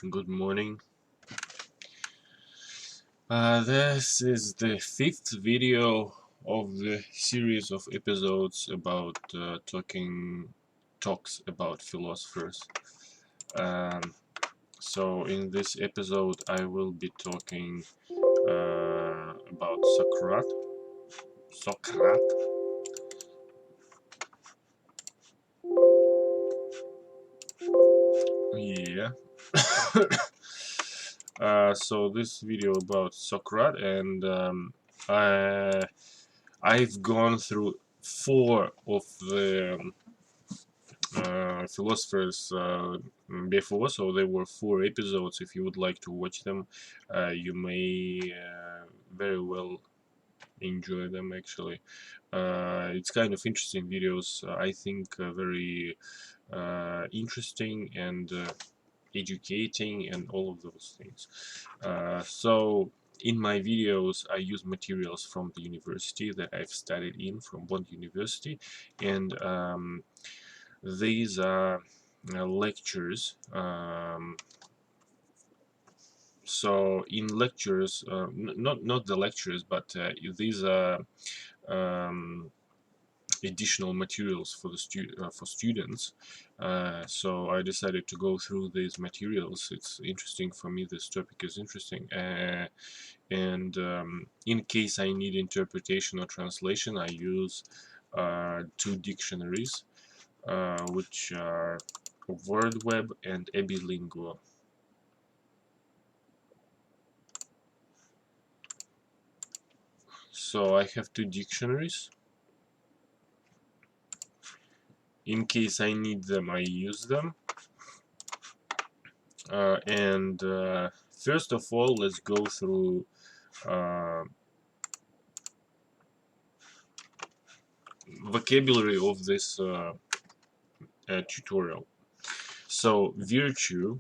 Good morning. This is the 5th video of the series of episodes about talks about philosophers. Um, so in this episode I will be talking about Socrates. Yeah. So this video about Socrates, and I've gone through 4 of the philosophers before, so there were 4 episodes. If you would like to watch them, you may very well enjoy them. Actually, it's kind of interesting videos. I think very interesting and educating and all of those things. So in my videos I use materials from the university that I've studied in, from Bond University, and these are lectures. So in lectures, not the lectures, but these are um, additional materials for the for students. So I decided to go through these materials. It's interesting for me. This topic is interesting, and in case I need interpretation or translation, I use 2 dictionaries, which are WordWeb and Ebilingual. So I have 2 dictionaries. In case I need them, I use them. And first of all, let's go through vocabulary of this tutorial. So virtuous,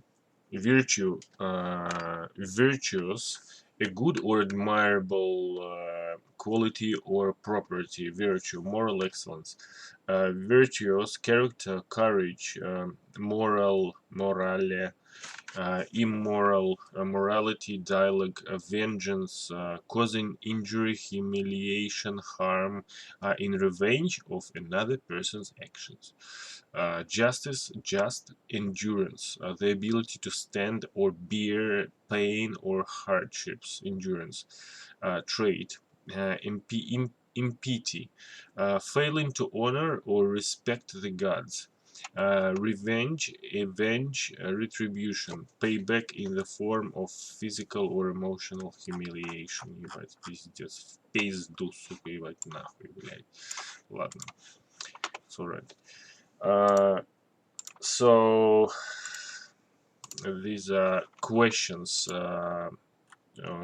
a good or admirable quality or property, virtue, moral excellence. Virtuous, character, courage, morale, immoral, morality, dialogue, vengeance, causing injury, humiliation, harm, in revenge of another person's actions. Justice, just, endurance, the ability to stand or bear pain or hardships, endurance. Trait, impiety, failing to honor or respect the gods. Revenge, avenge, retribution, payback in the form of physical or emotional humiliation. Ебать, пиздец, в пизду, сука, ебать, нахуй, блядь. Ладно, it's alright. So these are questions.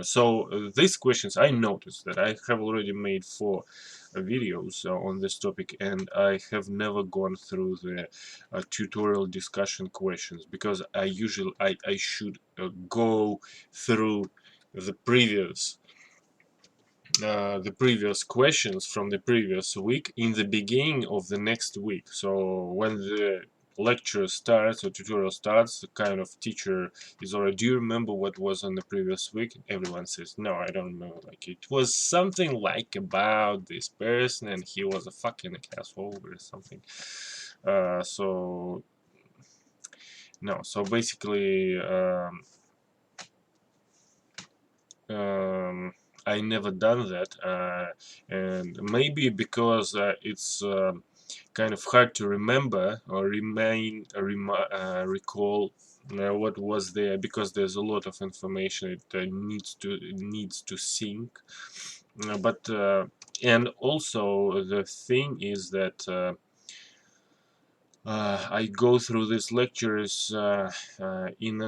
So these questions, I noticed that I have already made 4 videos on this topic, and I have never gone through the tutorial discussion questions, because I should go through the previous questions from the previous week in the beginning of the next week. So when the lecture starts or tutorial starts, the kind of teacher is already, do you remember what was on the previous week? Everyone says, no, I don't remember. Like, it was something like about this person and he was a fucking asshole or something. So no, so basically I never done that, and maybe because it's kind of hard to remember or recall what was there, because there's a lot of information. It needs to sync, but and also the thing is that I go through these lectures in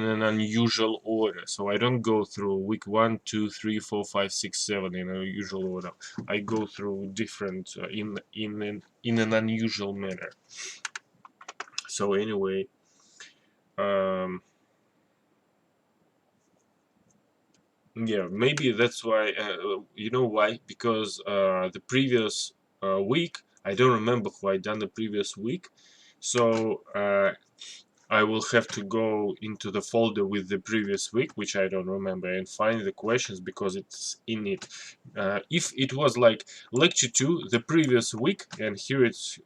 an unusual order. So I don't go through week 1, 2, 3, 4, 5, 6, 7 in a usual order. I go through different in an unusual manner. So anyway, yeah, maybe that's why. You know why? Because the previous week, I don't remember who I done the previous week. So I will have to go into the folder with the previous week, which I don't remember, and find the questions because it's in it. If it was like lecture 2 the previous week, and here it's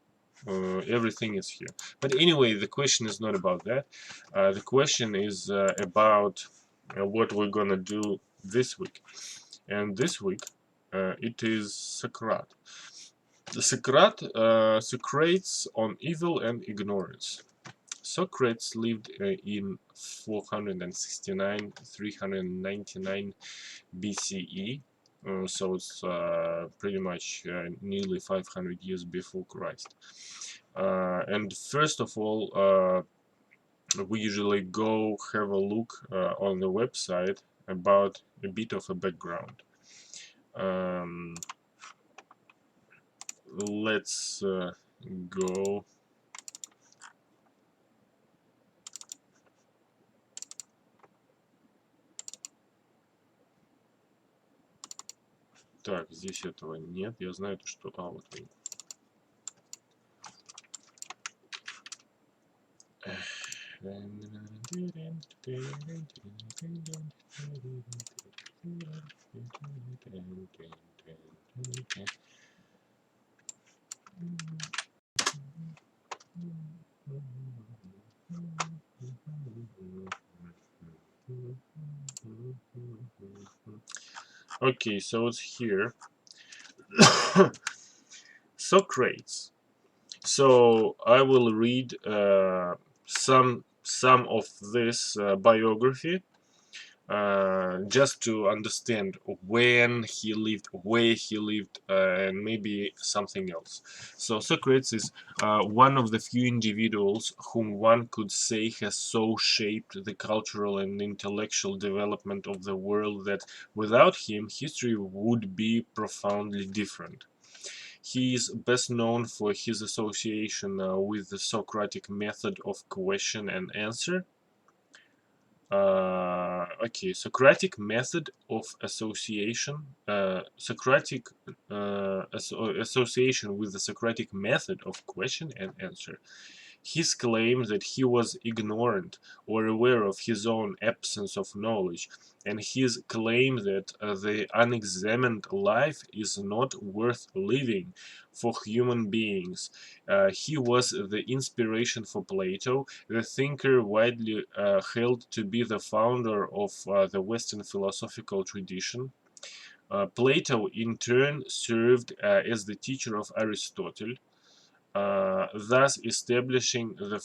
everything is here. But anyway, the question is not about that. The question is about what we're gonna do this week. And this week it is Socrates. Socrates on evil and ignorance. Socrates lived in 469 399 BCE, so it's pretty much nearly 500 years before Christ. And first of all, we usually go have a look on the website about a bit of a background. Let's go. Так, здесь этого нет. Я знаю, что... вот он. Okay, so it's here. Socrates. So I will read some of this biography just to understand when he lived, where he lived, and maybe something else. So Socrates is one of the few individuals whom one could say has so shaped the cultural and intellectual development of the world that without him history would be profoundly different. He is best known for his association with the Socratic method of question and answer. Okay, Socratic method of association. Socratic association with the Socratic method of question and answer. His claim that he was ignorant or aware of his own absence of knowledge, and his claim that the unexamined life is not worth living for human beings. He was the inspiration for Plato, the thinker widely held to be the founder of the Western philosophical tradition. Plato, in turn, served as the teacher of Aristotle, thus establishing the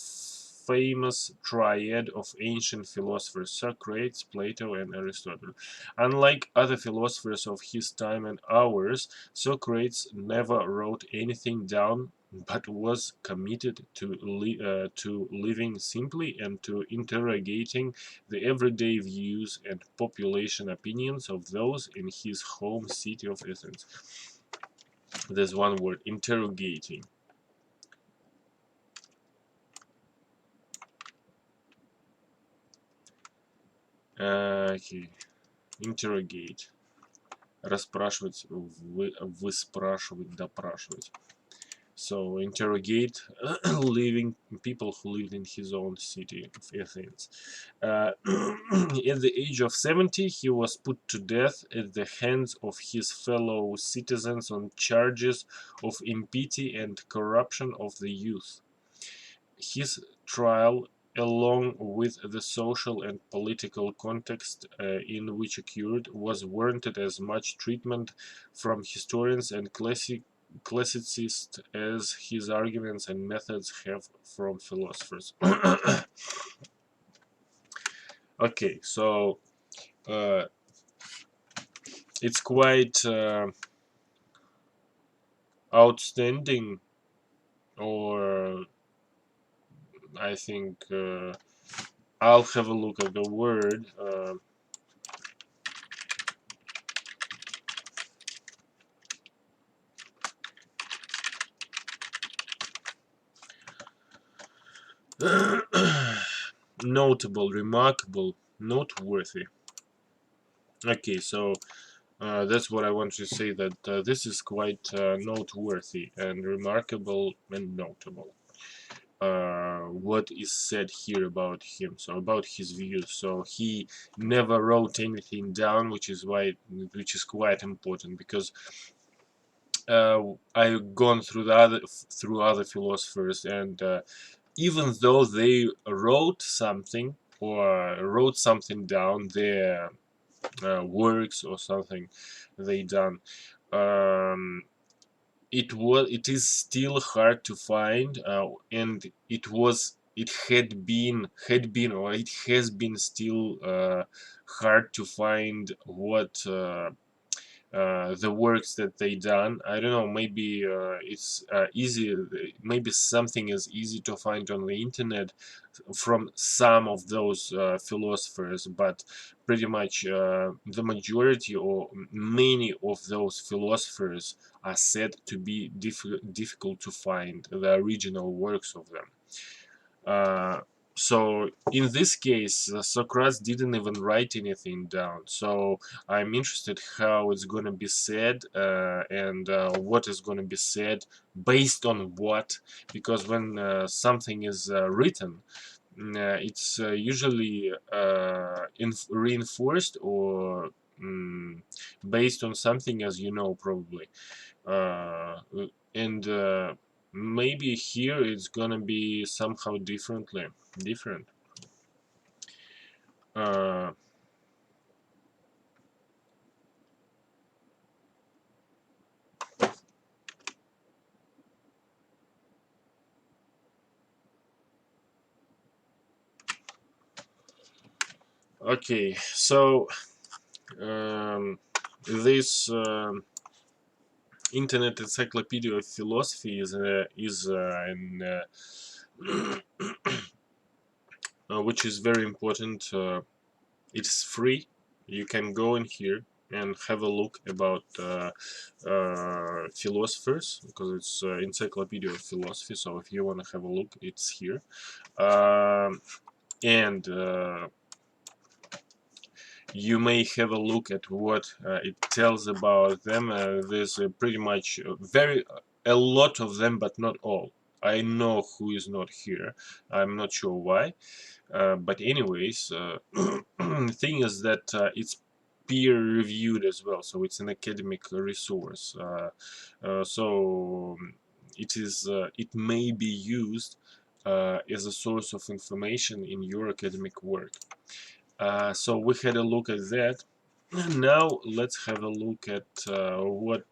famous triad of ancient philosophers Socrates, Plato, and Aristotle. Unlike other philosophers of his time and ours, Socrates never wrote anything down but was committed to living simply and to interrogating the everyday views and population opinions of those in his home city of Athens. There's one word, interrogating. Okay. Interrogate. Расспрашивать, выспрашивать, допрашивать. So, interrogate living people who lived in his own city of Athens. At the age of 70, he was put to death at the hands of his fellow citizens on charges of impiety and corruption of the youth. His trial, along with the social and political context in which occurred, was warranted as much treatment from historians and classicists as his arguments and methods have from philosophers. Okay, so it's quite outstanding, or I think I'll have a look at the word. Notable, remarkable, noteworthy. Okay, so that's what I want to say, that this is quite noteworthy and remarkable and notable. what is said here about him, so about his views. So he never wrote anything down, which is quite important, because I've gone through other philosophers, and even though they wrote something down, their works or something they done, um, it is still hard to find, and it has been still hard to find what the works that they done. I don't know, maybe it's easy, maybe something is easy to find on the internet from some of those philosophers, but pretty much the majority or many of those philosophers are said to be difficult to find the original works of them. Uh, so in this case, Socrates didn't even write anything down. So I'm interested how it's going to be said, and what is going to be said based on what, because when something is written, it's usually reinforced or based on something, as you know, probably. Uh, and maybe here it's gonna be somehow different. Uh, okay, so this Internet Encyclopedia of Philosophy is which is very important. It's free. You can go in here and have a look about philosophers, because it's Encyclopedia of Philosophy. So if you want to have a look, it's here. And you may have a look at what it tells about them. There's pretty much a lot of them, but not all. I know who is not here. I'm not sure why. But anyways, the thing is that it's peer reviewed as well, so it's an academic resource. So it may be used as a source of information in your academic work. So we had a look at that. Now let's have a look at what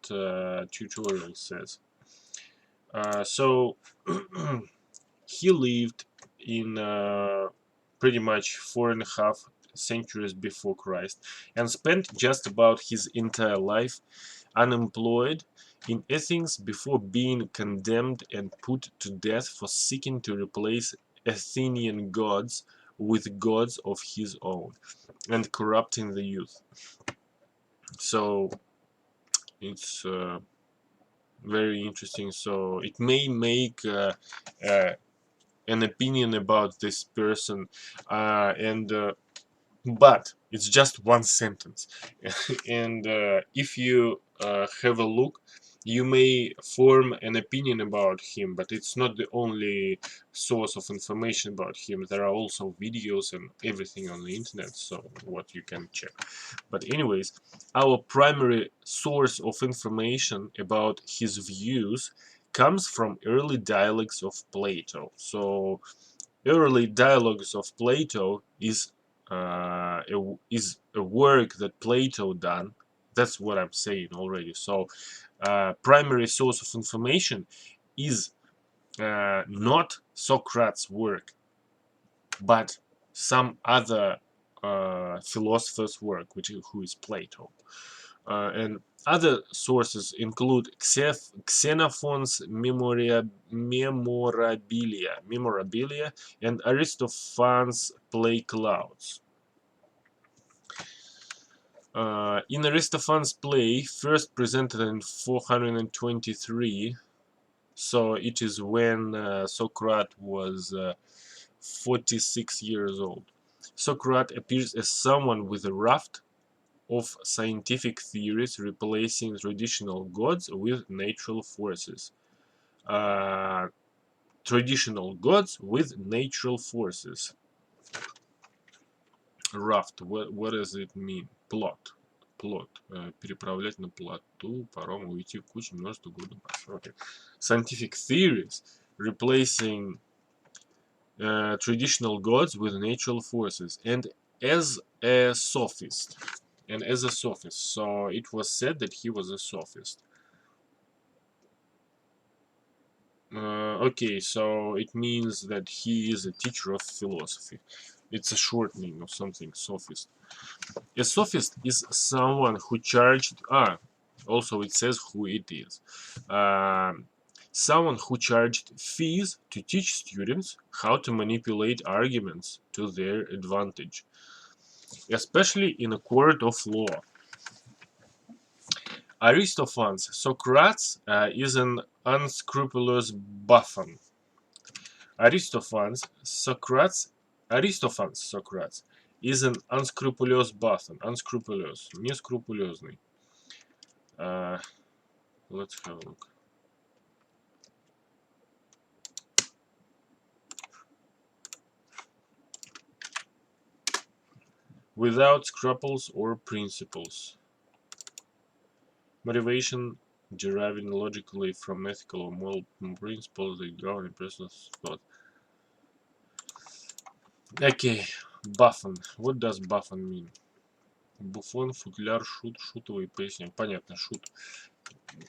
tutorial says. So he lived in pretty much 4.5 centuries before Christ, and spent just about his entire life unemployed in Athens before being condemned and put to death for seeking to replace Athenian gods with gods of his own and corrupting the youth. So it's very interesting. So it may make an opinion about this person, and but it's just one sentence. And if you have a look, you may form an opinion about him, but it's not the only source of information about him. There are also videos and everything on the internet, so what you can check. But anyways, our primary source of information about his views comes from early dialogues of Plato. So early dialogues of Plato is a work that Plato done. That's what I'm saying already. So primary source of information is not Socrates' work, but some other philosopher's work, who is Plato. And other sources include Xenophon's Memorabilia and Aristophanes' Play Clouds. In Aristophanes' play, first presented in 423, so it is when Socrates was 46 years old. Socrates appears as someone with a raft of scientific theories replacing traditional gods with natural forces. Uh, traditional gods with natural forces. Raft, what does it mean? Plot. Переправлять на плоту, паром, уйти в кучу, множество года. Okay. Scientific theories replacing traditional gods with natural forces, and as a sophist. So it was said that he was a sophist. Okay, so it means that he is a teacher of philosophy. It's a shortening of something, sophist. A sophist is someone who charged... also it says who it is. Someone who charged fees to teach students how to manipulate arguments to their advantage, especially in a court of law. Aristophanes, Socrates is an unscrupulous buffoon. Aristophanes, Socrates is an unscrupulous buffoon. Unscrupulous, нескрупулезный. Let's have a look. Without scruples or principles. Motivation deriving logically from ethical or moral principles that govern a person's thought. Okay, buffoon. What does buffoon mean? Буфон, футляр, шут, шутовый, пояснение. Понятно, шут.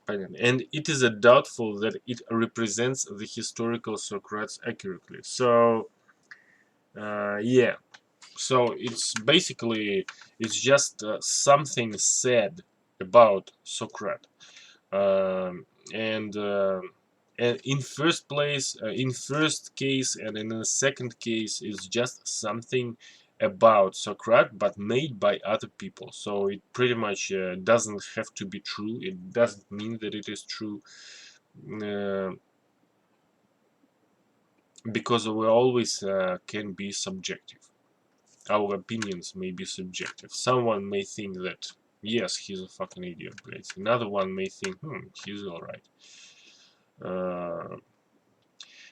Понятно. And it is doubtful that it represents the historical Socrates accurately. So, yeah. So it's basically, it's just something said about Socrates. And in first place, in first case and in the second case, it's just something about Socrates, but made by other people. So it pretty much doesn't have to be true. It doesn't mean that it is true, because we always can be subjective. Our opinions may be subjective. Someone may think that, yes, he's a fucking idiot, right? Another one may think, he's alright.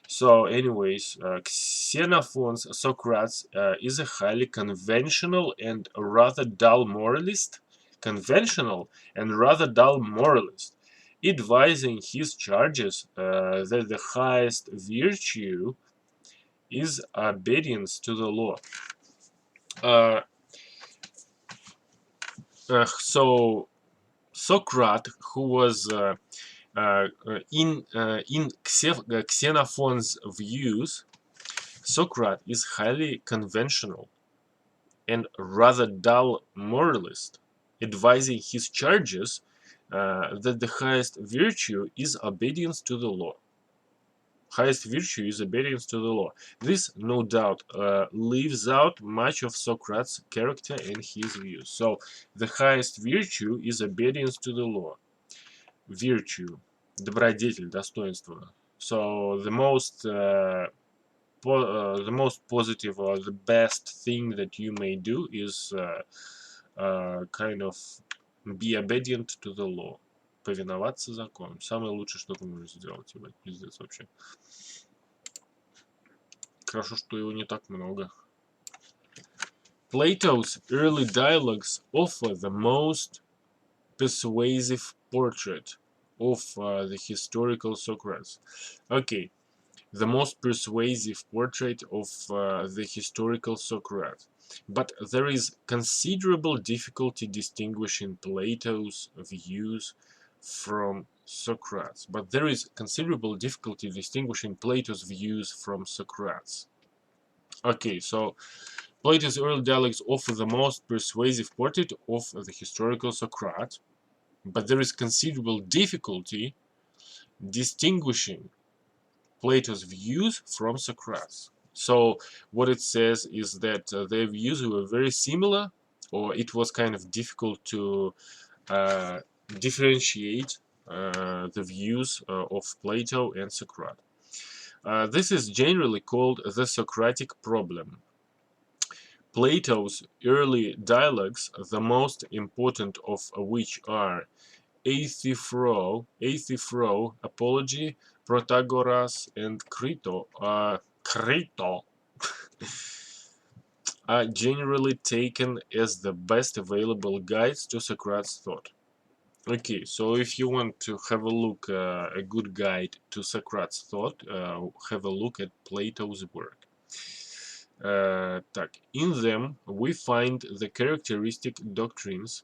So anyways, Xenophon's Socrates is a highly conventional and rather dull moralist. Conventional and rather dull moralist, advising his charges that the highest virtue is obedience to the law. So Socrates, who was in Xenophon's views, Socrates is highly conventional and rather dull moralist, advising his charges that the highest virtue is obedience to the law. Highest virtue is obedience to the law. This, no doubt, leaves out much of Socrates' character and his views. So, the highest virtue is obedience to the law. Virtue, добродетель, достоинство. So, the most positive or the best thing that you may do is kind of be obedient to the law. Повиноваться закону. Самое лучшее, что ты можешь сделать, ебать, пиздец вообще. Хорошо, что его не так много. Plato's early dialogues offer the most persuasive portrait of the historical Socrates. Okay, the most persuasive portrait of the historical Socrates. But there is considerable difficulty distinguishing Plato's views from Socrates. Okay, so Plato's early dialogues offer the most persuasive portrait of the historical Socrates, but there is considerable difficulty distinguishing Plato's views from Socrates. So what it says is that their views were very similar, or it was kind of difficult to differentiate the views of Plato and Socrates. This is generally called the Socratic problem. Plato's early dialogues, the most important of which are Euthyphro, Apology, Protagoras, and Crito are generally taken as the best available guides to Socrates' thought. Okay, so if you want to have a look, a good guide to Socrates' thought, have a look at Plato's work. In them we find the characteristic doctrines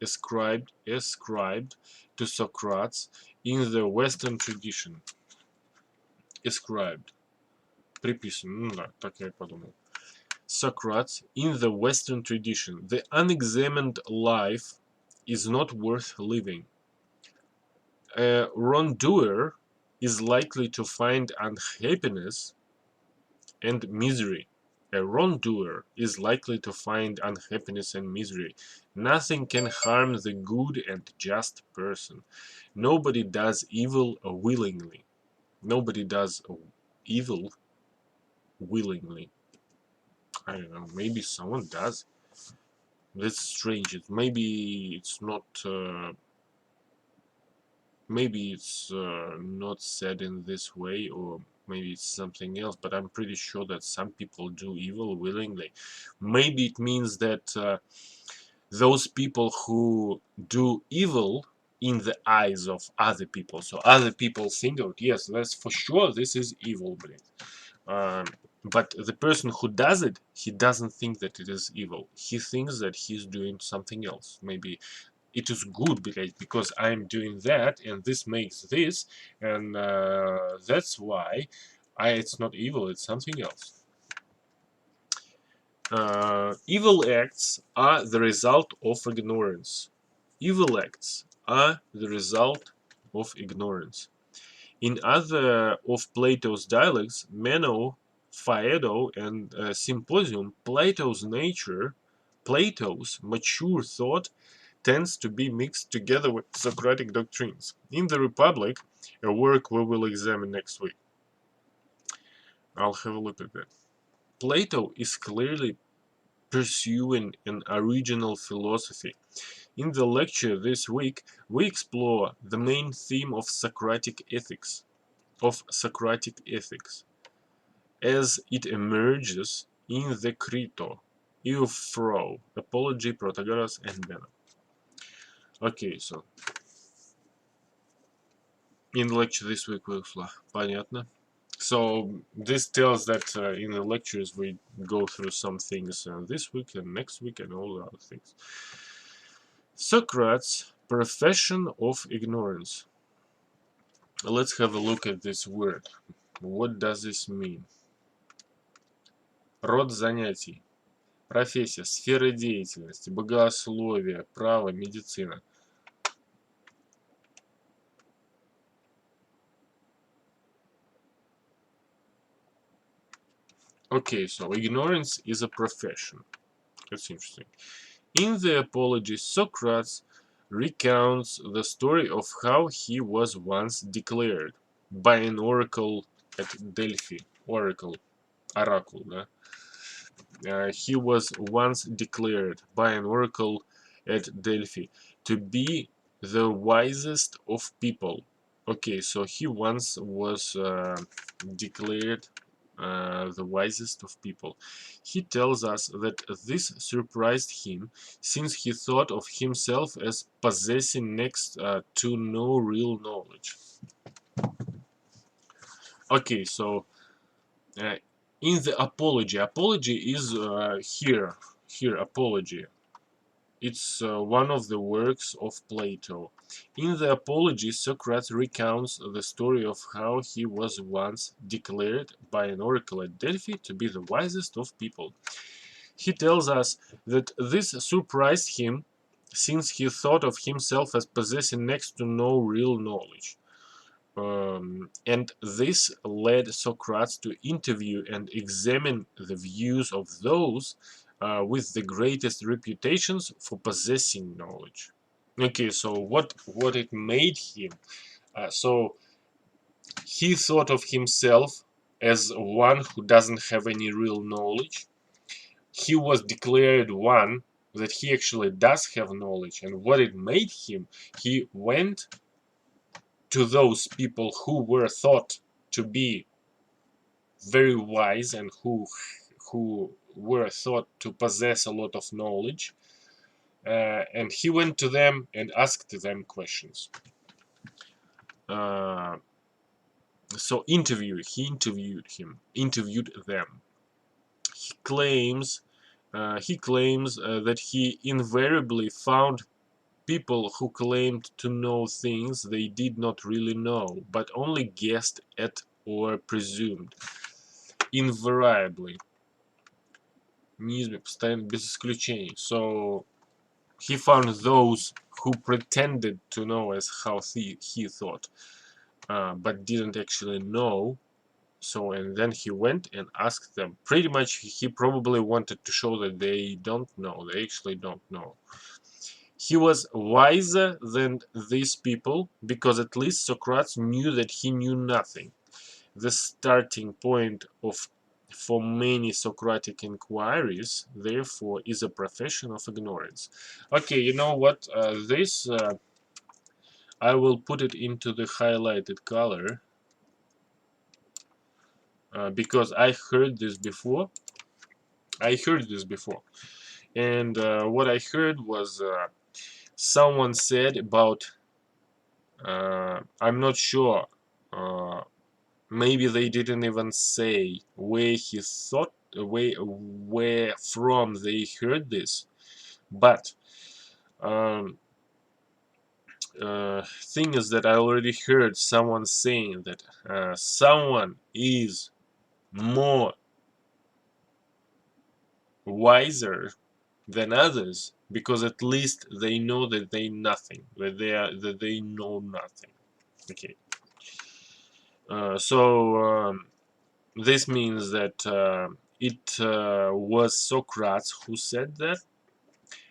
ascribed to Socrates in the Western tradition. Ascribed. Приписан. Ну да, так я и подумал. Socrates in the Western tradition. The unexamined life is not worth living. A wrongdoer is likely to find unhappiness and misery. A wrongdoer is likely to find unhappiness and misery. Nothing can harm the good and just person. Nobody does evil willingly. Nobody does evil willingly. I don't know, maybe someone does. That's strange. Maybe it's not not said in this way, or maybe it's something else, but I'm pretty sure that some people do evil willingly. Maybe it means that those people who do evil in the eyes of other people, so other people think, oh yes, that's for sure, this is evil, but the person who does it, he doesn't think that it is evil. He thinks that he's doing something else. Maybe it is good because I'm doing that, and this makes this, and that's why it's not evil, it's something else. Evil acts are the result of ignorance. Evil acts are the result of ignorance. In other of Plato's dialogues, Meno, Phaedo, and Symposium, Plato's mature thought tends to be mixed together with Socratic doctrines. In the Republic, a work we will examine next week, I'll have a look at that. Plato is clearly pursuing an original philosophy. In the lecture this week, we explore the main theme of Socratic ethics, as it emerges in the Crito, Euphro, Apology, Protagoras, and Bena. Okay, so in the lecture this week, понятно. So this tells that in the lectures we go through some things this week and next week and all the other things. Socrates' profession of ignorance. Let's have a look at this word. What does this mean? Род занятий. Профессия, сфера деятельности, богословие, право, медицина. Okay, so ignorance is a profession. That's interesting. In the Apology, Socrates recounts the story of how he was once declared by an oracle at Delphi. Oracle, да? He was once declared by an oracle at Delphi to be the wisest of people. Okay, so he once was declared the wisest of people. He tells us that this surprised him, since he thought of himself as possessing next to no real knowledge. Okay, so in the apology is here, apology. It's one of the works of Plato. In the Apology, Socrates recounts the story of how he was once declared by an oracle at Delphi to be the wisest of people. He tells us that this surprised him, since he thought of himself as possessing next to no real knowledge. And this led Socrates to interview and examine the views of those with the greatest reputations for possessing knowledge. Okay, so what it made him? So he thought of himself as one who doesn't have any real knowledge. He was declared one that he actually does have knowledge and what it made him, he went to those people who were thought to be very wise and who were thought to possess a lot of knowledge, and he went to them and asked them questions. So he interviewed them. He claims that he invariably found people who claimed to know things they did not really know, but only guessed at or presumed. Invariably. Неизменно, постоянно, без исключений. So he found those who pretended to know as how he thought, but didn't actually know. So, and then he went and asked them. Pretty much, he probably wanted to show that they don't know. They actually don't know. He was wiser than these people because at least Socrates knew that he knew nothing. The starting point for many Socratic inquiries, therefore, is a profession of ignorance. Okay, you know what? I will put it into the highlighted color because I heard this before. And what I heard was someone said about, I'm not sure, maybe they didn't even say where he thought, where from they heard this, but thing is that I already heard someone saying that someone is more wiser than others because at least they know that they nothing, that they know nothing. Okay. This means that it was Socrates who said that.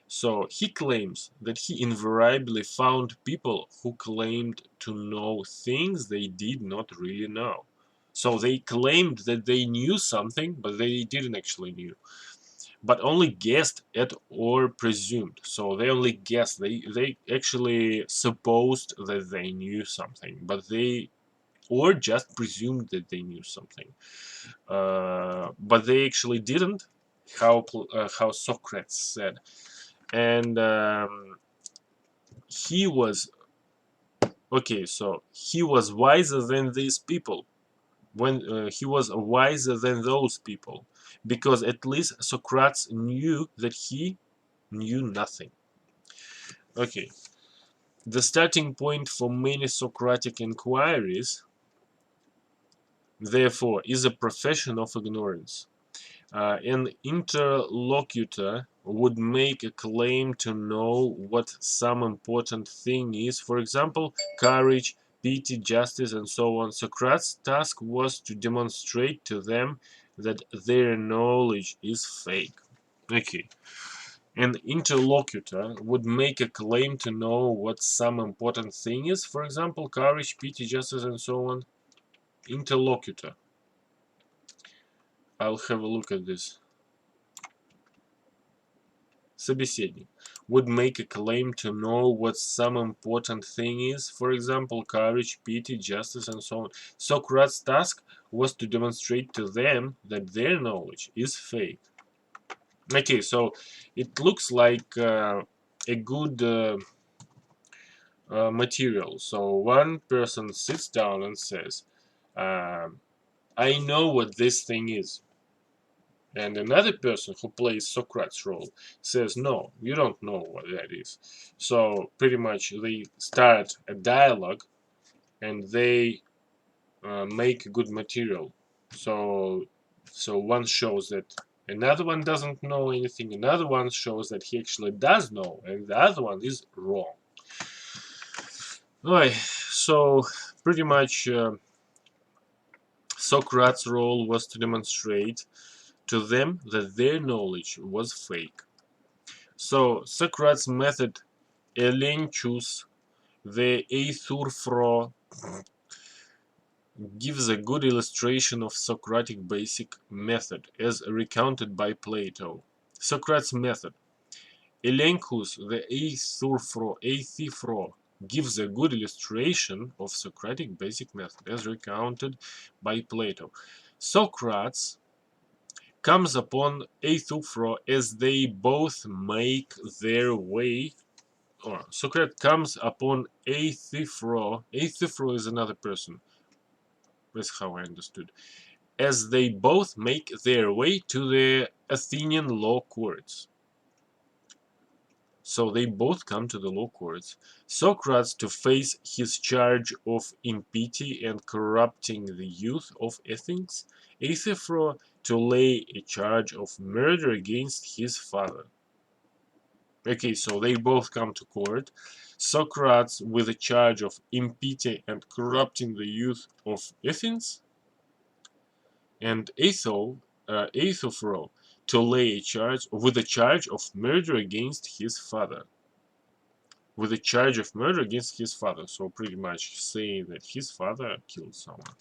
So he claims that he invariably found people who claimed to know things they did not really know. So they claimed that they knew something, but they didn't actually knew, but only guessed at or presumed. So they only guessed. They actually supposed that they knew something, but they or just presumed that they knew something, but they actually didn't. How Socrates said, and he was okay. So he was wiser than these people. When he was wiser than those people, because at least Socrates knew that he knew nothing. Okay, the starting point for many Socratic inquiries, therefore, is a profession of ignorance. An interlocutor would make a claim to know what some important thing is, for example, courage, pity, justice, and so on. Socrates' task was to demonstrate to them that their knowledge is fake. Okay. An interlocutor would make a claim to know what some important thing is, for example, courage, pity, justice, and so on. Interlocutor. I'll have a look at this. Собеседник would make a claim to know what some important thing is, for example, courage, pity, justice, and so on. Socrates' task was to demonstrate to them that their knowledge is fake. Okay, so it looks like a good material. So one person sits down and says, I know what this thing is. And another person who plays Socrates' role says, no, you don't know what that is. So pretty much they start a dialogue and they make good material. So one shows that another one doesn't know anything, another one shows that he actually does know, and the other one is wrong. Right, so pretty much Socrates' role was to demonstrate to them that their knowledge was fake. So Socrates' method Elenchus the Eithurfro gives a good illustration of Socratic basic method as recounted by Plato. Socrates' method. Elenchus, the Eithifro, gives a good illustration of Socratic basic method, as recounted by Plato. Socrates comes upon Eithifro as they both make their way, or Socrates comes upon Eithifro. Eithifro is another person. That's how I understood. As they both make their way to the Athenian law courts. So they both come to the law courts. Socrates to face his charge of impiety and corrupting the youth of Athens. Eithifro to lay a charge of murder against his father. Okay, so they both come to court. Socrates with a charge of impiety and corrupting the youth of Athens, and Eithifro to lay a charge with a charge of murder against his father. With a charge of murder against his father, so pretty much saying that his father killed someone.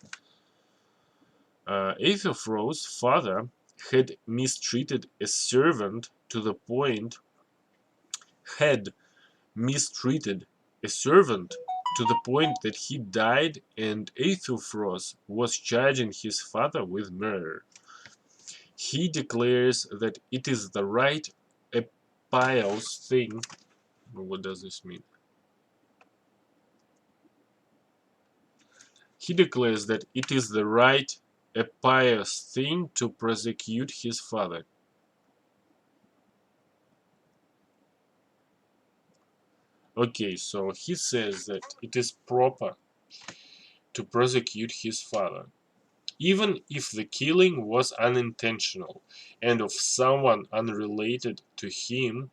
Eithifro's father had mistreated a servant to the point that he died, and Eithifros was charging his father with murder. He declares that it is the right, a pious thing. What does this mean? He declares that it is the right, a pious thing to prosecute his father. Okay, so he says that it is proper to prosecute his father, even if the killing was unintentional and of someone unrelated to him,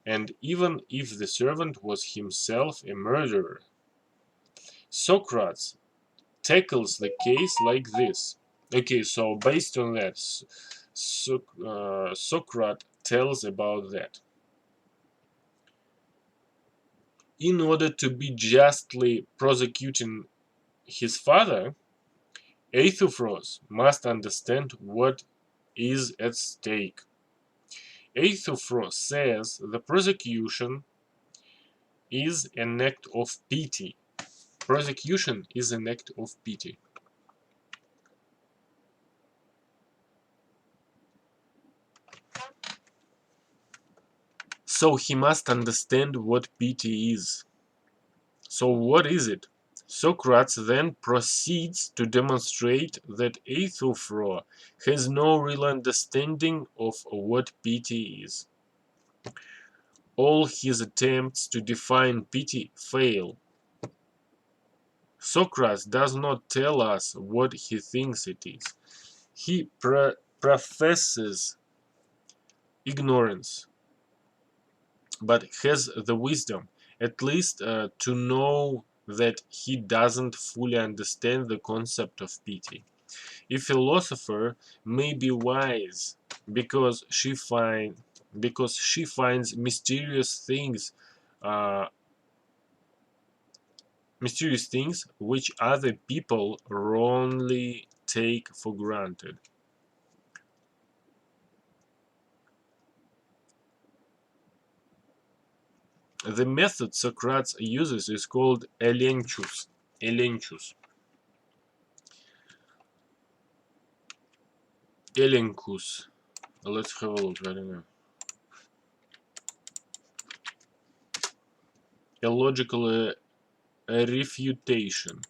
and even if the servant was himself a murderer. Socrates tackles the case like this. Okay, so based on that, Socrates tells about that. In order to be justly prosecuting his father, Eithifros must understand what is at stake. Eithifros says the prosecution is an act of pity. Prosecution is an act of pity. So he must understand what pity is. So what is it? Socrates then proceeds to demonstrate that Eithifro has no real understanding of what pity is. All his attempts to define pity fail. Socrates does not tell us what he thinks it is. He professes ignorance, but has the wisdom, at least to know that he doesn't fully understand the concept of pity. A philosopher may be wise because she finds mysterious things which other people wrongly take for granted. The method Socrates uses is called elenchus. Elenchus. Elenchus. Let's have a look. I don't know. A logical refutation.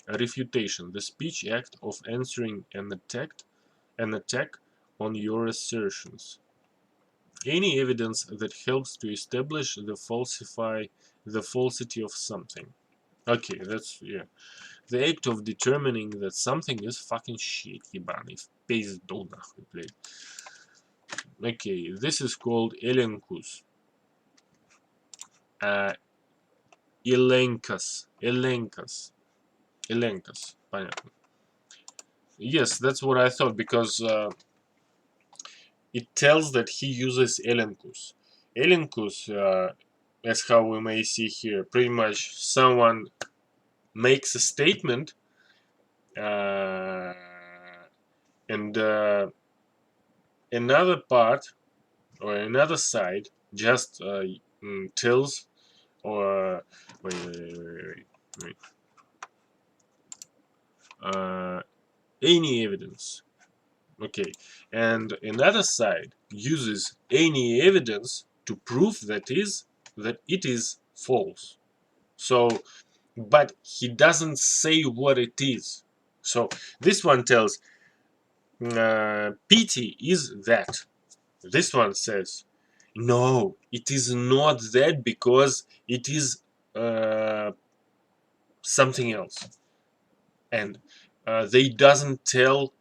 A refutation, the speech act of answering an attack on your assertions. Any evidence that helps to establish the falsity of something. Okay, that's, yeah. The act of determining that something is fucking shit, ебаный, в пизду нахуй, блядь. Okay, this is called elenchus. Elenchus, понятно. Yes, that's what I thought, because it tells that he uses elenchus. Elenchus, as how we may see here, pretty much someone makes a statement and another part or another side just tells or wait. Any evidence. Okay, and another side uses any evidence to prove that it is false. So, but he doesn't say what it is. So this one tells pity is that. This one says no, it is not that because it is something else, and they doesn't tell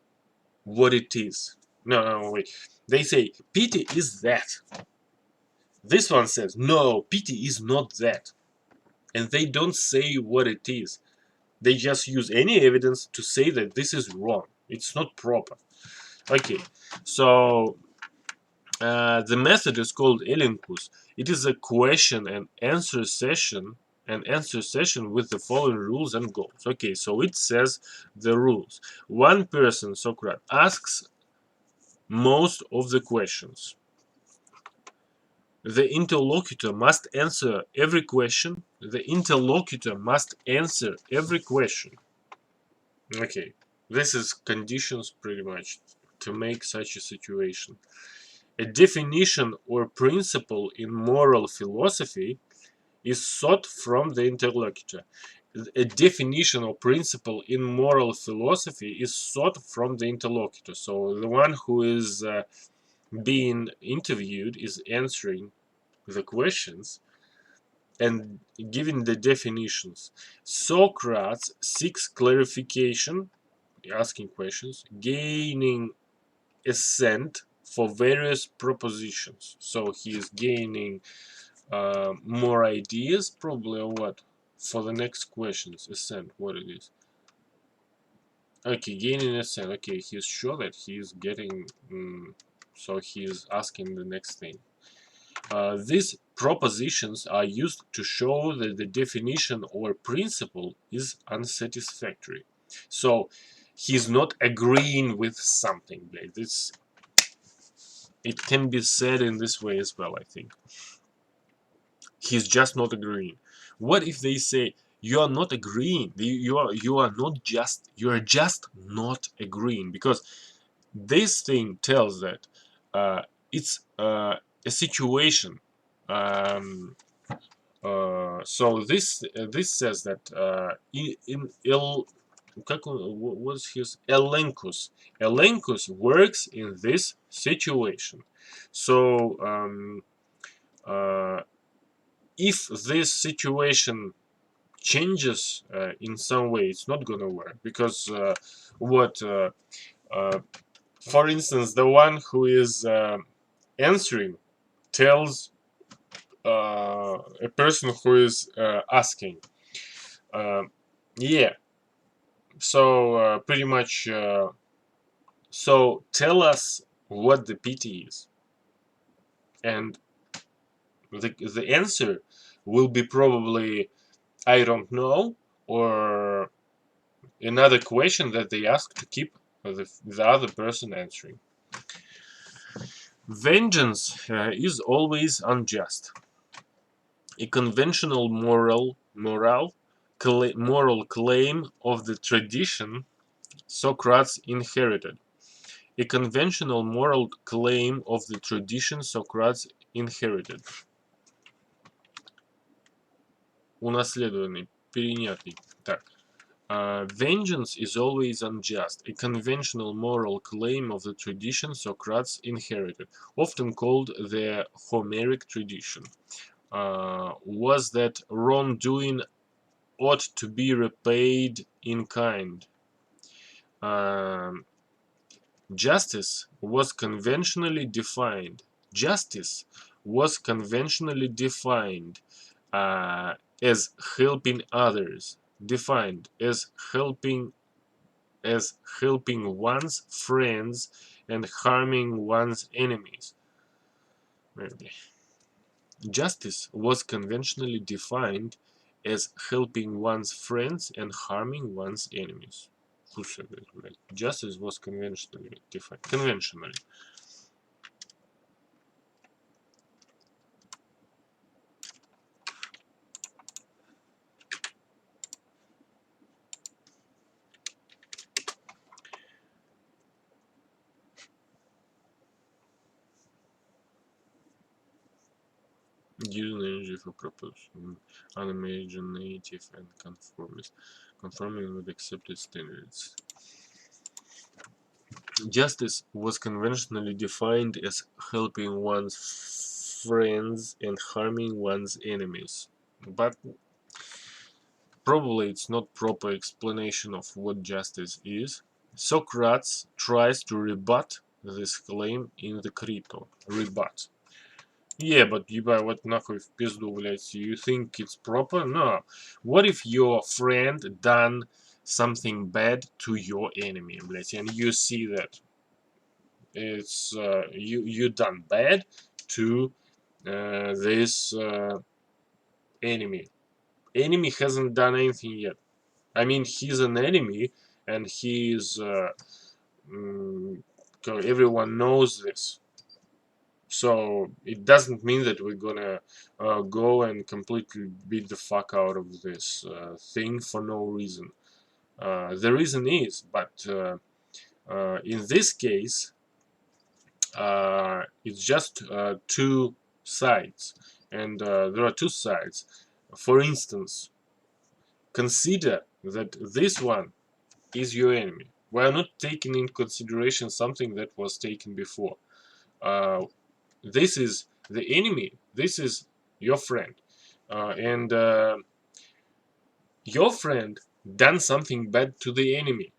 what it is. No, wait. They say pity is that. This one says no, pity is not that, and they don't say what it is. They just use any evidence to say that this is wrong. It's not proper. Okay, so the method is called elenchus. It is a question and answer session. An answer session with the following rules and goals. Okay, so it says the rules. One person, Socrates, asks most of the questions. The interlocutor must answer every question. The interlocutor must answer every question. Okay, this is conditions pretty much to make such a situation. A definition or principle in moral philosophy is sought from the interlocutor. A definition or principle in moral philosophy is sought from the interlocutor. So the one who is being interviewed is answering the questions and giving the definitions. Socrates seeks clarification, asking questions, gaining assent for various propositions. So he is gaining more ideas, probably, or what? For the next questions, assent, what it is. Okay, gaining assent. Okay, he's sure that he is getting. So he is asking the next thing. These propositions are used to show that the definition or principle is unsatisfactory. So he's not agreeing with something. Like this, it can be said in this way as well, I think. He's just not agreeing. What if they say you are not agreeing? You are not just, you are just not agreeing, because this thing tells that it's a situation. So this says that in what's his Elenchus? Elenchus works in this situation. So if this situation changes in some way, it's not gonna work, because for instance, the one who is answering tells a person who is asking, yeah, so pretty much, so tell us what the pity is, and the answer will be probably I don't know, or another question that they ask to keep the other person answering. Vengeance is always unjust. A conventional moral claim of the tradition Socrates inherited. A conventional moral claim of the tradition Socrates inherited. Унаследованный, перенятый. Так. Vengeance is always unjust, a conventional moral claim of the tradition Socrates inherited, often called the Homeric tradition. Was that wrongdoing ought to be repaid in kind. Justice was conventionally defined. Justice was conventionally defined as helping others, defined as helping one's friends and harming one's enemies. Justice was conventionally defined as helping one's friends and harming one's enemies. Justice was conventionally defined. Conventionally. Using energy for purpose, unimaginative and conformist, conforming with accepted standards. Justice was conventionally defined as helping one's friends and harming one's enemies, but probably it's not proper explanation of what justice is. Socrates tries to rebut this claim in the Crito. Rebut. Yeah, but ебать, вот нахуй в пизду, блядь. You think it's proper? No. What if your friend done something bad to your enemy, блядь, and you see that it's you done bad to this enemy. Enemy hasn't done anything yet. I mean, he's an enemy, and he's everyone knows this. So it doesn't mean that we're gonna go and completely beat the fuck out of this thing for no reason. The reason is, but in this case, it's just two sides, and there are two sides. For instance, consider that this one is your enemy. We are not taking in consideration something that was taken before. This is the enemy, this is your friend, and your friend done something bad to the enemy,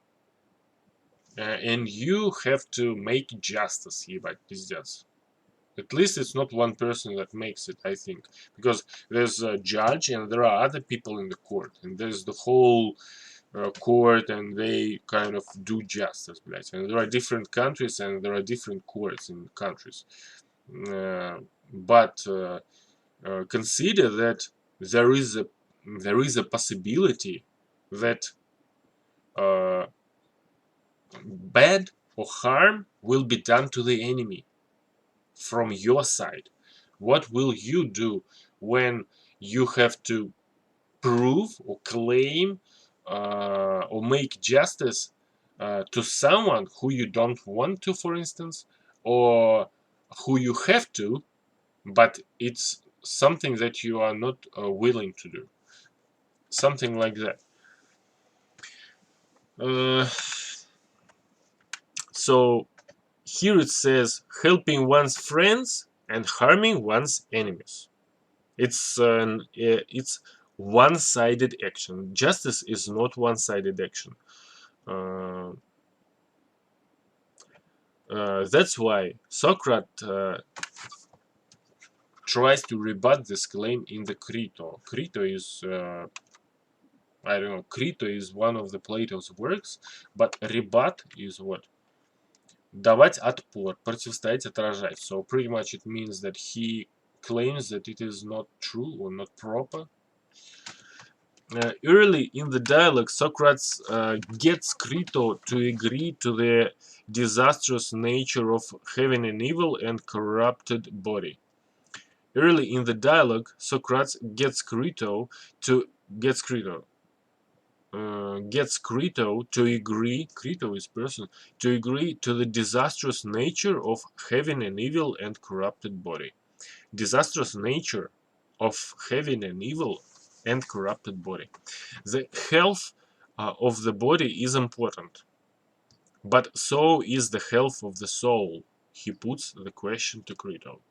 and you have to make justice, ебать, пиздец. At least it's not one person that makes it, I think, because there's a judge and there are other people in the court, and there's the whole court, and they kind of do justice, блядь. And there are different countries and there are different courts in countries. But consider that there is a possibility that bad or harm will be done to the enemy from your side. What will you do when you have to prove or claim or make justice to someone who you don't want to, for instance, or who you have to, but it's something that you are not willing to do? Something like that. So here it says helping one's friends and harming one's enemies. It's one-sided action. Justice is not one-sided action. That's why Socrates tries to rebut this claim in the Crito. Crito is I don't know. Crito is one of the Plato's works, but rebut is what? Давать отпор, противостоять, отражать. So pretty much it means that he claims that it is not true or not proper. Early in the dialogue, Socrates gets Crito to agree to the disastrous nature of having an evil and corrupted body. Early in the dialogue, Socrates gets Crito to agree. Crito is person, to agree to the disastrous nature of having an evil and corrupted body. Disastrous nature of having an evil and corrupted body. The health of the body is important, but so is the health of the soul. He puts the question to Crito.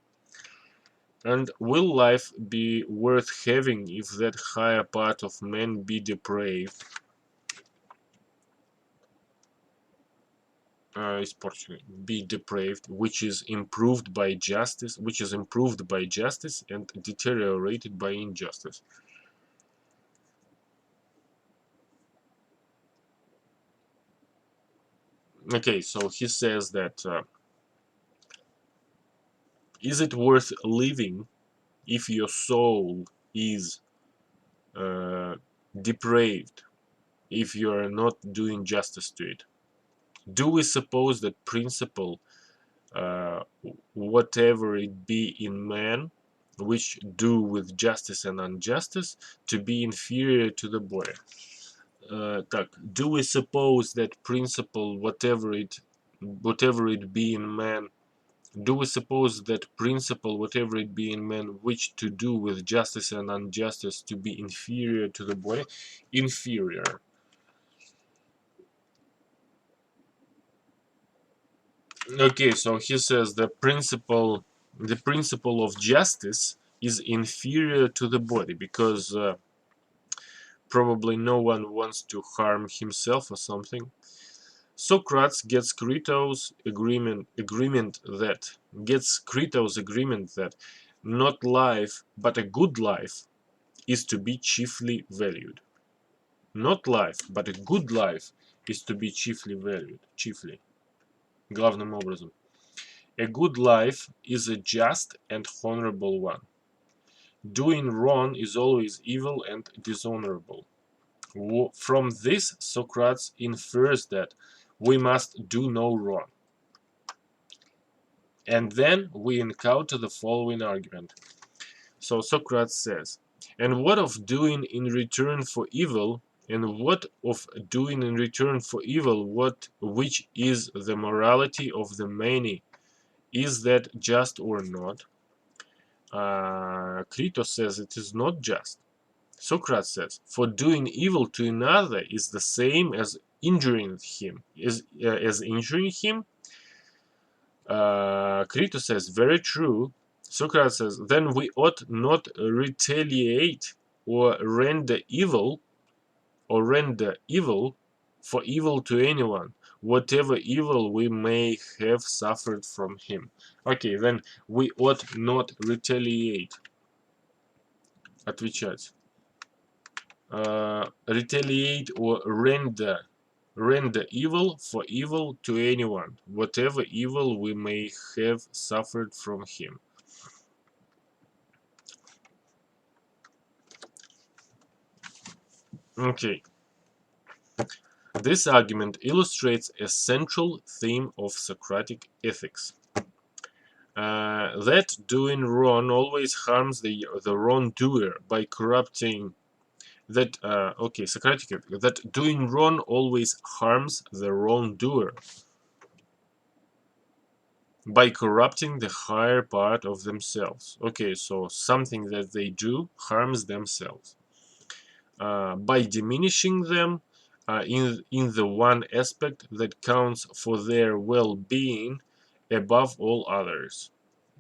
And will life be worth having if that higher part of man be depraved? Be depraved, which is improved by justice, and deteriorated by injustice. Okay, so he says that is it worth living if your soul is depraved, if you are not doing justice to it? Do we suppose that principle, whatever it be in man, which do with justice and injustice, to be inferior to the body? Do we suppose that principle, whatever it be in man, Do we suppose that principle, whatever it be in man, which to do with justice and injustice, to be inferior to the body? Inferior. Okay, so he says the principle of justice is inferior to the body because probably no one wants to harm himself or something. Socrates gets Crito's agreement that not life but a good life is to be chiefly valued. Not life but a good life is to be chiefly valued. Chiefly. Главным образом. A good life is a just and honorable one. Doing wrong is always evil and dishonorable. From this, Socrates infers that we must do no wrong. And then we encounter the following argument. So Socrates says, and what of doing in return for evil, and what of doing in return for evil, which is the morality of the many? Is that just or not? Crito says it is not just. Socrates says, for doing evil to another is the same as injuring him. As injuring him? Crito says, very true. Socrates says, then we ought not retaliate or render evil for evil to anyone, whatever evil we may have suffered from him. Okay, then we ought not retaliate. Отвечать. Retaliate or render evil for evil to anyone, whatever evil we may have suffered from him. Okay. This argument illustrates a central theme of Socratic ethics. That doing wrong always harms the wrongdoer by corrupting Socratic ethics, that doing wrong always harms the wrongdoer by corrupting the higher part of themselves. Okay, so something that they do harms themselves. By diminishing them in the one aspect that counts for their well-being above all others.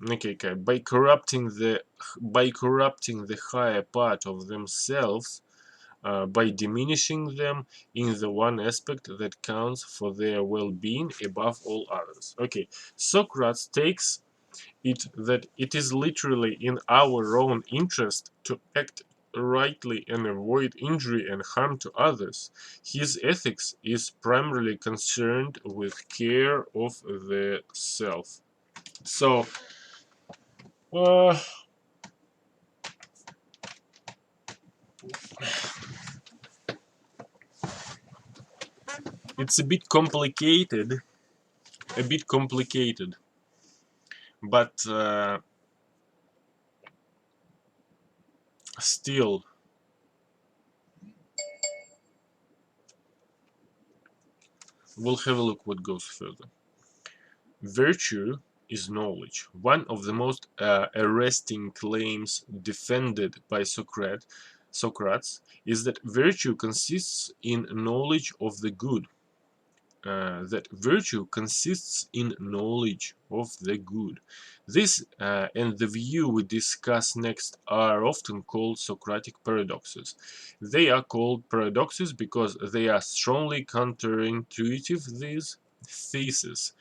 Okay, by corrupting the higher part of themselves, by diminishing them in the one aspect that counts for their well-being above all others. Okay, Socrates takes it that it is literally in our own interest to act rightly and avoid injury and harm to others. His ethics is primarily concerned with care of the self. So, it's a bit complicated, but still, we'll have a look what goes further. Virtue is knowledge. One of the most arresting claims defended by Socrates is that virtue consists in knowledge of the good. This and the view we discuss next are often called Socratic paradoxes. They are called paradoxes because they are strongly counterintuitive theses.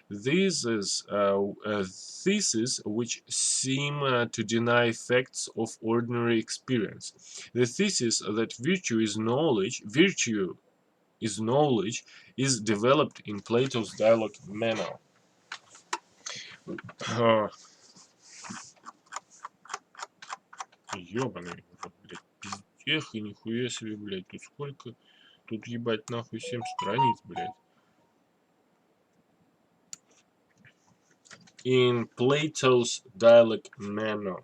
This is a thesis which seem to deny facts of ordinary experience. The thesis that virtue is developed in Plato's dialogue manner. Ёбаный рот, блядь, пиздех и нихуя себе, блядь, тут сколько, тут ебать нахуй 7 страниц, блядь. In Plato's dialogue manner.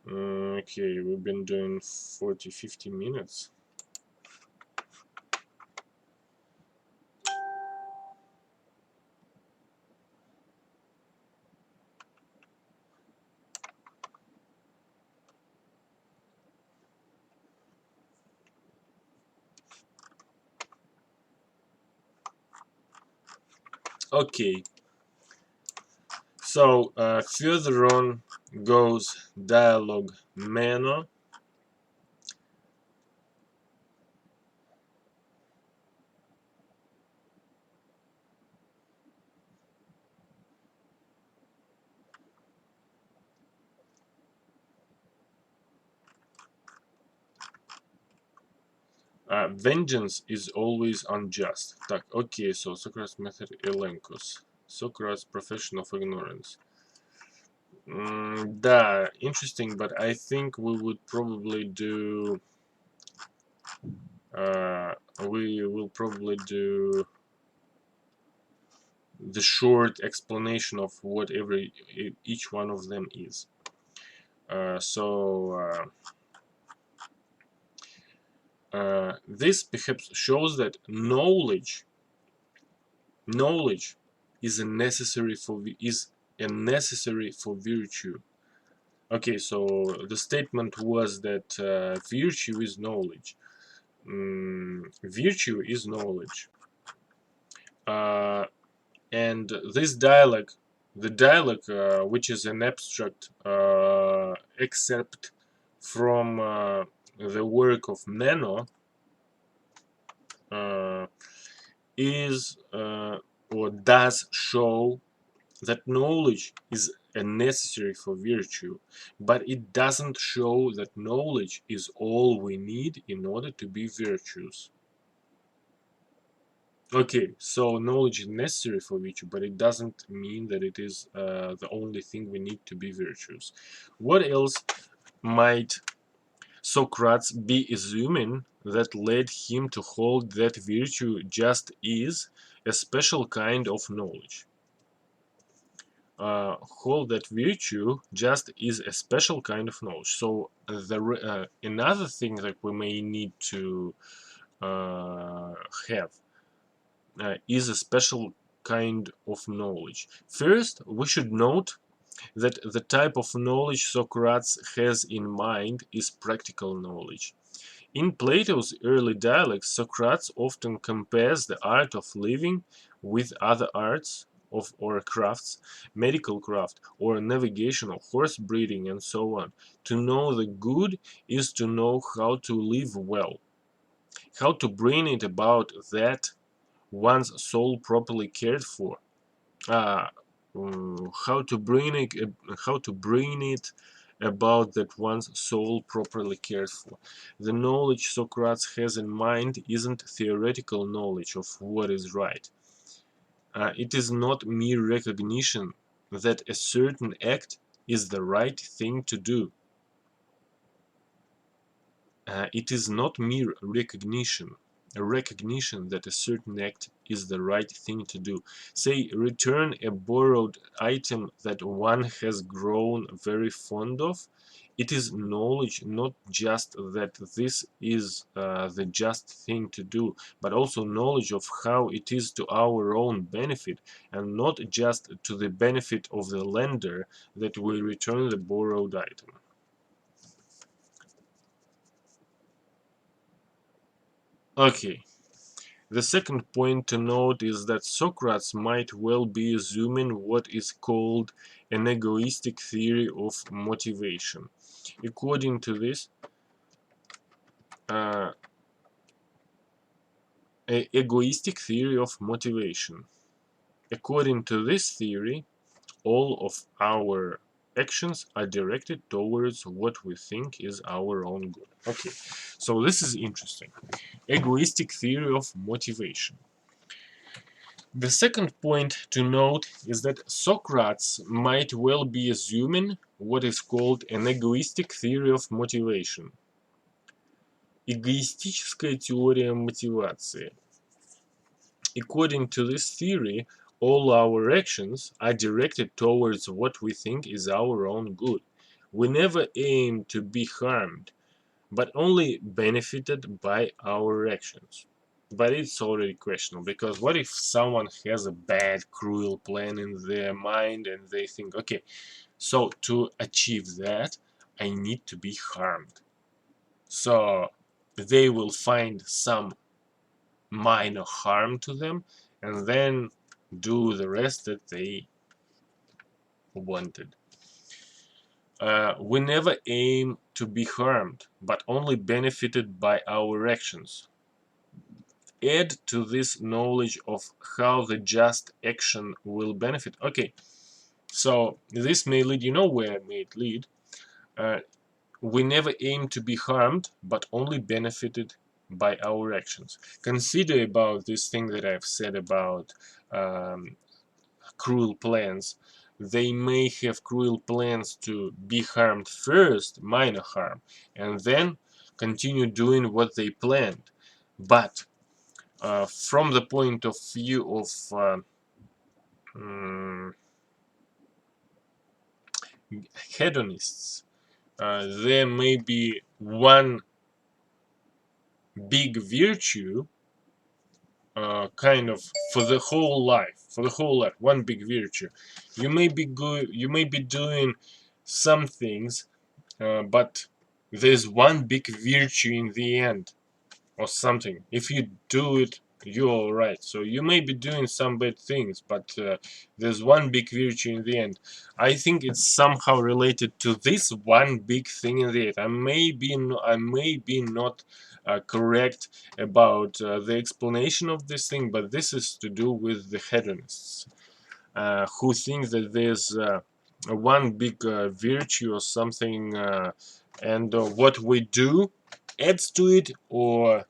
Okay, we've been doing 40-50 minutes. Okay, so further on goes dialogue manner. Vengeance is always unjust. Так, окей, so Socrates method elenchus. Socrates profession of ignorance. Да, interesting, but I think we would probably do... we will probably do the short explanation of what each one of them is. This perhaps shows that knowledge is a necessary for virtue. Okay, so the statement was that virtue is knowledge. Virtue is knowledge. And this dialogue, the dialogue, which is an abstract excerpt from the work of Meno, is or does show that knowledge is a necessary for virtue, but it doesn't show that knowledge is all we need in order to be virtuous. Okay, so knowledge is necessary for virtue, but it doesn't mean that it is the only thing we need to be virtuous. What else might Socrates be assuming that led him to hold that virtue just is a special kind of knowledge? Hold that virtue just is a special kind of knowledge. So another thing that we may need to have is a special kind of knowledge. First, we should note that the type of knowledge Socrates has in mind is practical knowledge. In Plato's early dialogues, Socrates often compares the art of living with other arts or crafts, medical craft, or navigation, or horse breeding, and so on. To know the good is to know how to live well, how to bring it about that one's soul properly cared for. Uh, how to bring it about that one's soul properly cared for. The knowledge Socrates has in mind isn't theoretical knowledge of what is right. It is not mere recognition that a certain act is the right thing to do. It is not mere recognition, a recognition that a certain act is the right thing to do. Say, return a borrowed item that one has grown very fond of. It is knowledge not just that this is the just thing to do, but also knowledge of how it is to our own benefit, and not just to the benefit of the lender, that we return the borrowed item. Okay. The second point to note is that Socrates might well be assuming what is called an egoistic theory of motivation. According to this, an egoistic theory of motivation. According to this theory, all of our actions are directed towards what we think is our own good. Okay, so this is interesting. Egoistic theory of motivation. The second point to note is that Socrates might well be assuming what is called an egoistic theory of motivation. Эгоистическая теория мотивации. According to this theory, all our actions are directed towards what we think is our own good. We never aim to be harmed, but only benefited by our actions. But it's already questionable, because what if someone has a bad, cruel plan in their mind and they think, okay, so to achieve that, I need to be harmed. So they will find some minor harm to them, and then do the rest that they wanted. We never aim to be harmed, but only benefited by our actions. Add to this knowledge of how the just action will benefit. Okay, so this may lead, you know where it may lead. We never aim to be harmed, but only benefited by our actions. Consider about this thing that I've said about cruel plans. They may have cruel plans to be harmed first, minor harm, and then continue doing what they planned. But from the point of view of hedonists, there may be one big virtue, kind of for the whole life, one big virtue. You may be good, you may be doing some things, but there's one big virtue in the end, or something. If you do it, you're all right. So you may be doing some bad things, but there's one big virtue in the end. I think it's somehow related to this one big thing in the end. I may be not correct about the explanation of this thing, but this is to do with the hedonists, who think that there's one big virtue or something, and what we do adds to it or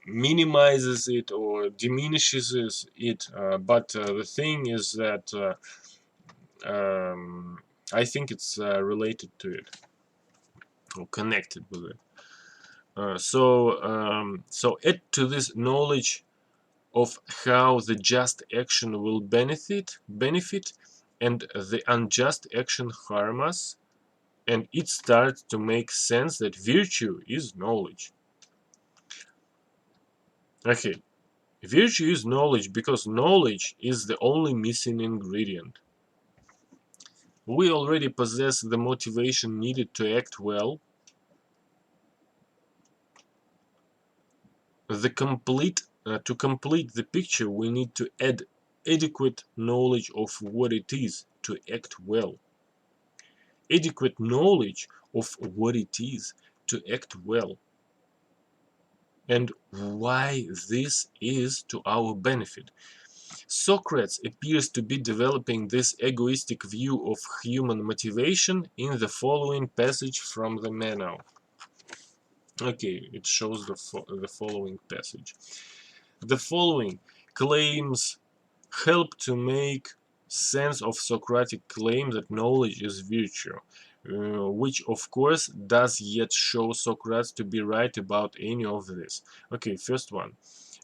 minimizes it or diminishes it, but the thing is that I think it's related to it or connected with it. So add to this knowledge of how the just action will benefit, and the unjust action harm us, and it starts to make sense that virtue is knowledge. Okay, virtue is knowledge because knowledge is the only missing ingredient. We already possess the motivation needed to act well. To complete the picture, we need to add adequate knowledge of what it is to act well. Adequate knowledge of what it is to act well, and why this is to our benefit. Socrates appears to be developing this egoistic view of human motivation in the following passage from the Meno. Okay, it shows the following passage. The following claims help to make sense of Socratic claim that knowledge is virtue, which of course does yet show Socrates to be right about any of this. Okay, first one.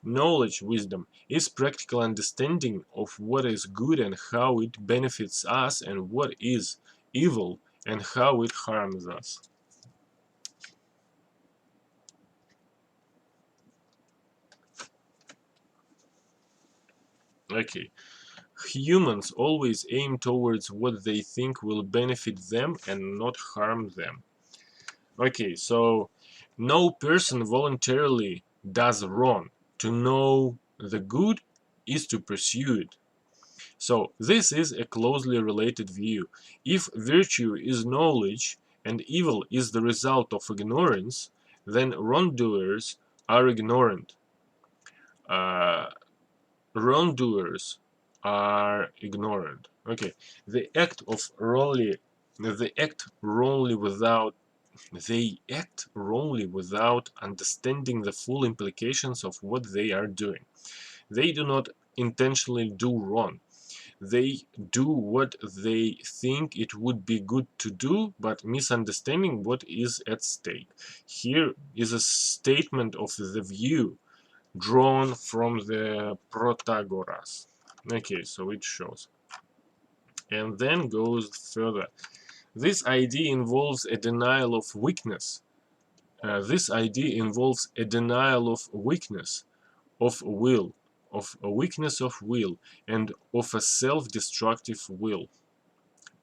Knowledge, wisdom, is practical understanding of what is good and how it benefits us, and what is evil and how it harms us. Okay, humans always aim towards what they think will benefit them and not harm them. Okay, so no person voluntarily does wrong. To know the good is to pursue it. So this is a closely related view. If virtue is knowledge and evil is the result of ignorance, then wrongdoers are ignorant. Uh, Wrongdoers are ignorant. Okay, the act wrongly without they act wrongly without understanding the full implications of what they are doing. They do not intentionally do wrong. They do what they think it would be good to do, but misunderstanding what is at stake. Here is a statement of the view drawn from the Protagoras. Okay, so it shows. And then goes further. This idea involves a denial of weakness. This idea involves a denial of weakness of will, of a weakness of will, and of a self-destructive will.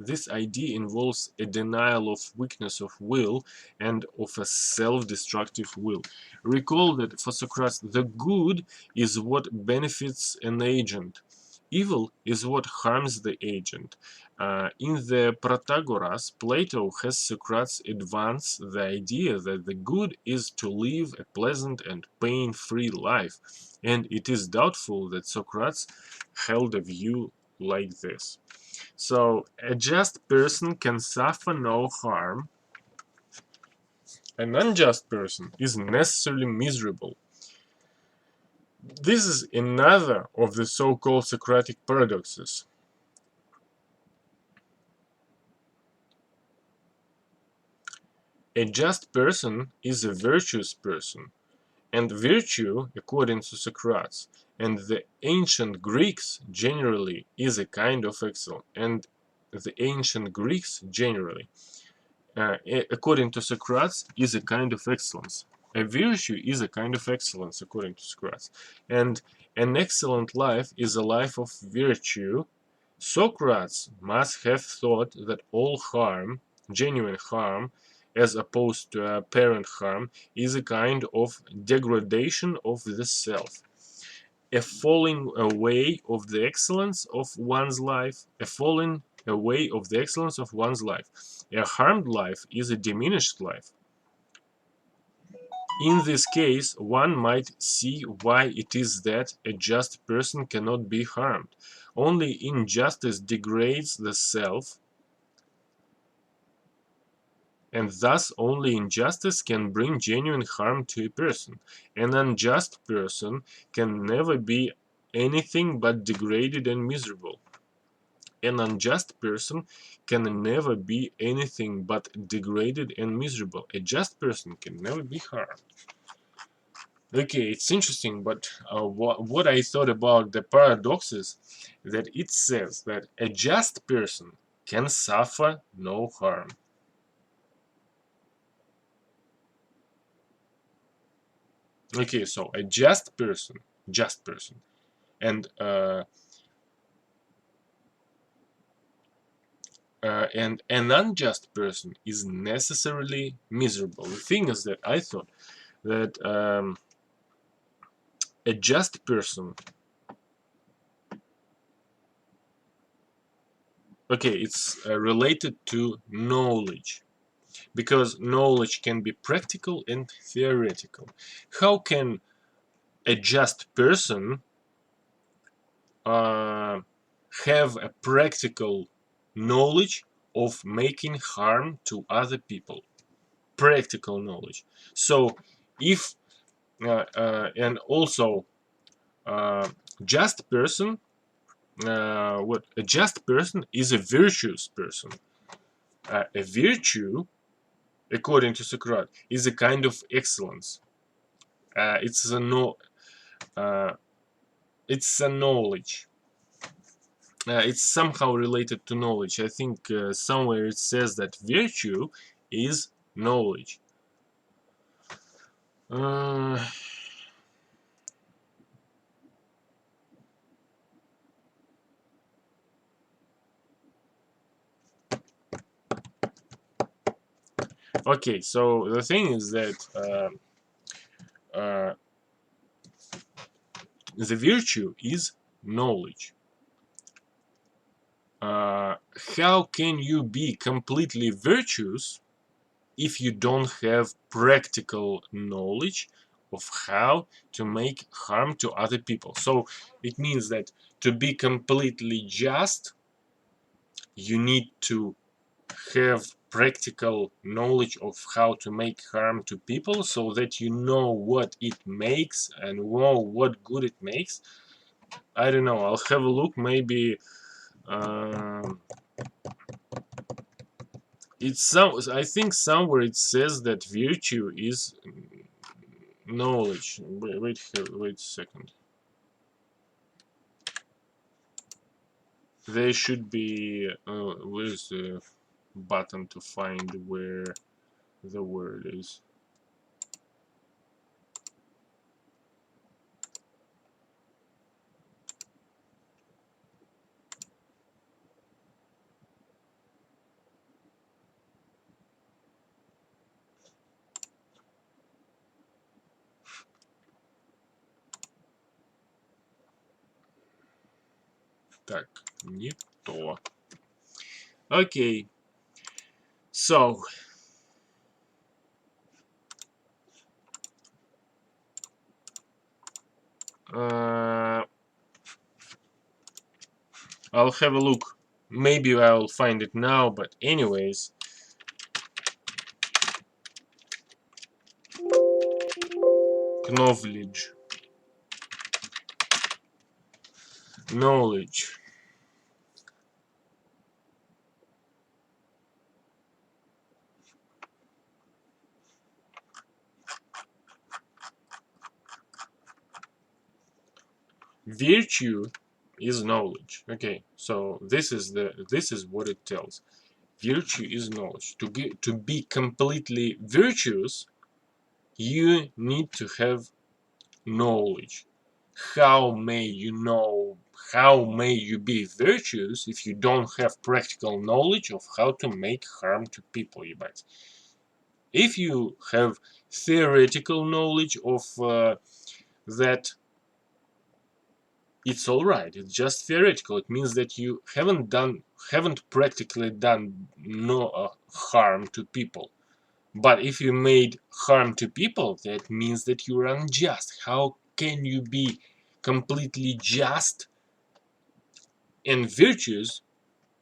This idea involves a denial of weakness of will and of a self-destructive will. Recall that for Socrates, the good is what benefits an agent. Evil is what harms the agent. In the Protagoras, Plato has Socrates advance the idea that the good is to live a pleasant and pain-free life, and it is doubtful that Socrates held a view like this. So, a just person can suffer no harm. An unjust person is necessarily miserable. This is another of the so-called Socratic paradoxes. A just person is a virtuous person, and virtue, according to Socrates, and the ancient Greeks generally, is a kind of excellence. And the ancient Greeks generally, according to Socrates, is a kind of excellence. A virtue is a kind of excellence, according to Socrates. And an excellent life is a life of virtue. Socrates must have thought that all harm, genuine harm, as opposed to apparent harm, is a kind of degradation of the self, a falling away of the excellence of one's life, a falling away of the excellence of one's life. A harmed life is a diminished life. In this case, one might see why it is that a just person cannot be harmed. Only injustice degrades the self, and thus only injustice can bring genuine harm to a person. An unjust person can never be anything but degraded and miserable. An unjust person can never be anything but degraded and miserable. A just person can never be harmed. Okay, it's interesting, but what I thought about the paradoxes, that it says that a just person can suffer no harm. Okay, so a just person, and and an unjust person is necessarily miserable. The thing is that I thought that a just person, okay, it's related to knowledge, because knowledge can be practical and theoretical. How can a just person have a practical knowledge of making harm to other people? Practical knowledge. So, if and also just person, what a just person is a virtuous person. A virtue, according to Socrates, is a kind of excellence. It's a no, uh, it's a knowledge. It's somehow related to knowledge. I think somewhere it says that virtue is knowledge. Uh, okay, so the thing is that uh, the virtue is knowledge. How can you be completely virtuous if you don't have practical knowledge of how to make harm to other people? So it means that to be completely just, you need to have practical knowledge of how to make harm to people, so that you know what it makes and know what good it makes. I don't know, I'll have a look. Maybe I think somewhere it says that virtue is knowledge. Wait a second. There should be where's the button to find where the word is? Так, не то. Okay. So, I'll have a look. Maybe I'll find it now, but anyways. Knowledge. Knowledge. Virtue is knowledge. Okay, so this is what it tells. Virtue is knowledge. To be completely virtuous, you need to have knowledge. How may you know? How may you be virtuous if you don't have practical knowledge of how to make harm to people, ебать? If you have theoretical knowledge of that, it's all right. It's just theoretical. It means that you haven't practically done no harm to people. But if you made harm to people, that means that you're unjust. How can you be completely just and virtuous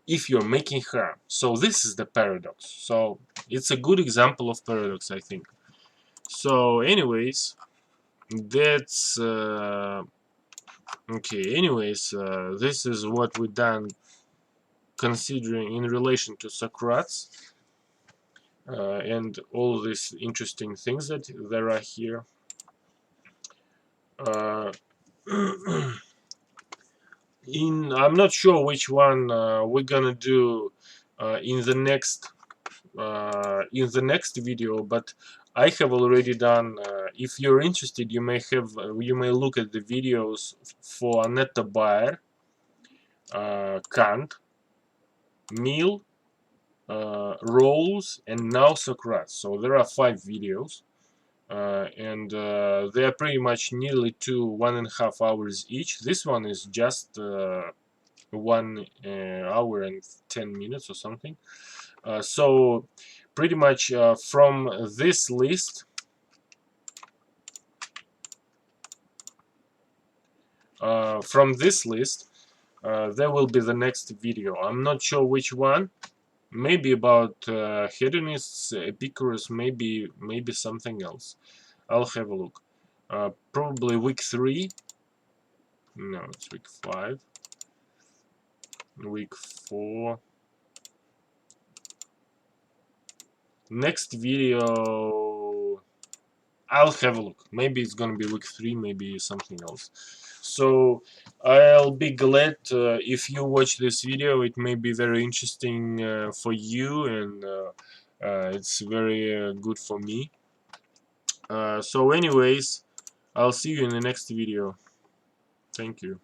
if you're making harm? So this is the paradox. So it's a good example of paradox, I think. So anyways, that's okay. Anyways, this is what we done considering in relation to Socrates and all these interesting things that there are here. I'm not sure which one we're gonna do in the next video, but I have already done. If you're interested, you may look at the videos for Annetta Baer, Kant, Mill, Rawls, and now Socrates. So there are 5 videos. And they are pretty much nearly 1.5 hours each. This one is just 1 hour and 10 minutes or something. So pretty much from this list, there will be the next video. I'm not sure which one. Maybe about hedonists, Epicurus, maybe something else. I'll have a look. Probably week 3. No, it's week 5. Week 4. Next video, I'll have a look. Maybe it's gonna be week 3, maybe something else. So I'll be glad if you watch this video. It may be very interesting for you, and it's very good for me. So anyways, I'll see you in the next video. Thank you.